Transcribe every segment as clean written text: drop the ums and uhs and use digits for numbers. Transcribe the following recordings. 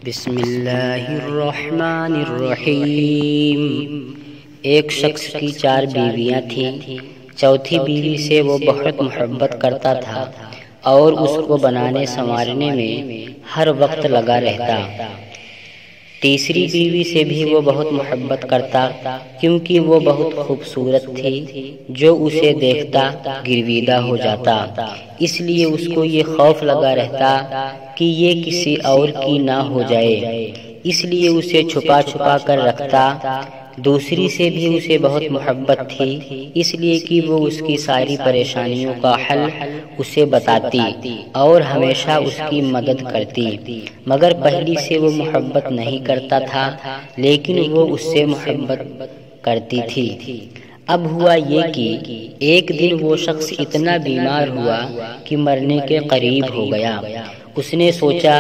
بسم اللہ الرحمن الرحیم۔ ایک شخص کی 4 بیویاں تھیں۔ چوتھی بیوی سے وہ بہت محبت کرتا تھا اور اس کو بنانے سنوارنے میں ہر وقت لگا رہتا۔ تیسری بیوی سے بھی وہ بہت محبت کرتا کیونکہ وہ بہت خوبصورت تھی، جو اسے دیکھتا گرویدہ ہو جاتا، اس لیے اس کو یہ خوف لگا رہتا کہ یہ کسی اور کی نہ ہو جائے، اس لیے اسے چھپا چھپا کر رکھتا۔ دوسری سے بھی اسے بہت محبت تھی، اس لیے کہ وہ اس کی ساری پریشانیوں کا حل اسے بتاتی اور ہمیشہ اس کی مدد کرتی، مگر پہلی سے وہ محبت نہیں کرتا تھا، لیکن وہ اس سے محبت کرتی تھی۔ اب ہوا یہ کہ ایک دن وہ شخص اتنا بیمار ہوا کہ مرنے کے قریب ہو گیا۔ اس نے سوچا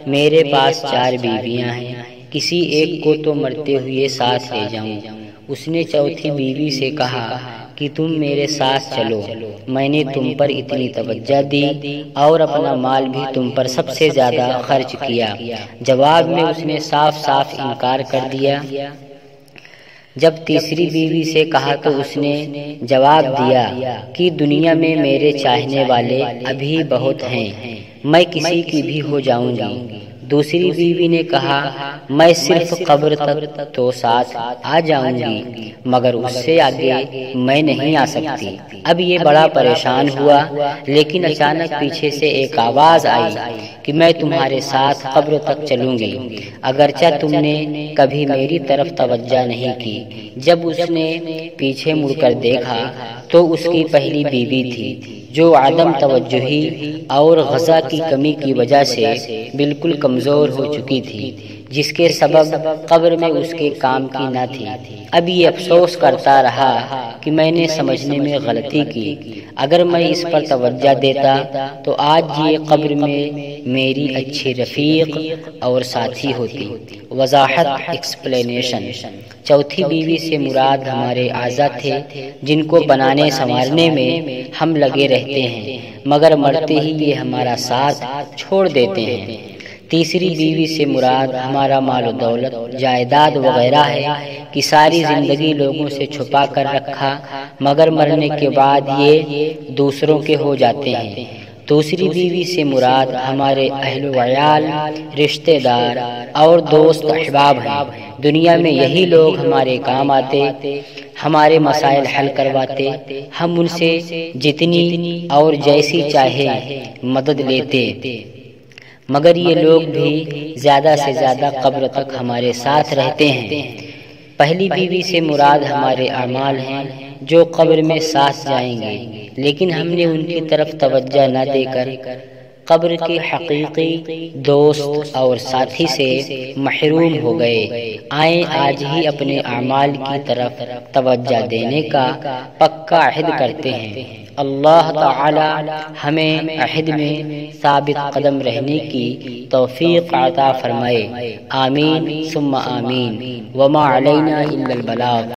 میرے پاس 4 بیویاں ہیں، کسی ایک کو تو مرتے ہوئے ساتھ لے جاؤں۔ اس نے چوتھی بیوی سے کہا کہ تم میرے ساتھ چلو، میں نے تم پر اتنی توجہ دی اور اپنا مال بھی تم پر سب سے زیادہ خرچ کیا۔ جواب میں اس نے صاف صاف انکار کر دیا۔ جب تیسری بیوی سے کہا تو اس نے جواب دیا کہ دنیا میں میرے چاہنے والے ابھی بہت ہیں، میں کسی کی بھی ہو جاؤں گی۔ دوسری بیوی نے کہا میں صرف قبر تک تو ساتھ آ جاؤں گی، مگر اس سے آگے میں نہیں آ سکتی۔ اب یہ بڑا پریشان ہوا، لیکن اچانک پیچھے سے ایک آواز آئی کہ میں تمہارے ساتھ قبر تک چلوں گی، اگرچہ تم نے کبھی میری طرف توجہ نہیں کی۔ جب اس نے پیچھے مڑ کر دیکھا تو اس کی پہلی بیوی تھی، جو عدم توجہی اور غذا کی کمی کی وجہ سے بالکل کمزور ہو چکی تھی، جس کے سبب قبر میں اس کے کام کی نہ تھی۔ اب یہ افسوس کرتا رہا کہ میں نے سمجھنے میں غلطی کی، اگر میں اس پر توجہ دیتا تو آج یہ قبر میں میری اچھی رفیق اور ساتھی ہوتی۔ وضاحت ایکسپلینیشن۔ چوتھی بیوی سے مراد ہمارے اعضاء تھے، جن کو بنانے سنوارنے میں ہم لگے رہتے ہیں، مگر مرتے ہی یہ ہمارا ساتھ چھوڑ دیتے ہیں۔ تیسری بیوی سے مراد ہمارا مال و دولت، جائیداد وغیرہ ہے کہ ساری زندگی لوگوں سے چھپا کر رکھا، مگر مرنے کے بعد یہ دوسروں کے ہو جاتے ہیں۔ دوسری بیوی سے مراد ہمارے اہل و عیال، رشتہ دار اور دوست احباب ہیں۔ دنیا میں یہی لوگ ہمارے کام آتے، ہمارے مسائل حل کرواتے، ہم ان سے جتنی اور جیسی چاہے مدد لیتے، مگر یہ لوگ بھی زیادہ سے زیادہ قبر تک ہمارے ساتھ رہتے ہیں۔ پہلی بیوی سے مراد ہمارے اعمال ہیں، جو قبر میں ساتھ جائیں گے، لیکن ہم نے ان کی طرف توجہ نہ دے کر قبر کے حقیقی دوست اور ساتھی سے محروم ہو گئے۔ آئیں آج ہی اپنے اعمال کی طرف توجہ دینے کا پکا عہد کرتے ہیں۔ اللہ تعالی ہمیں عہد میں ثابت قدم رہنے کی توفیق عطا فرمائے۔ آمین ثم آمین۔ وما علینا الا البلاغ۔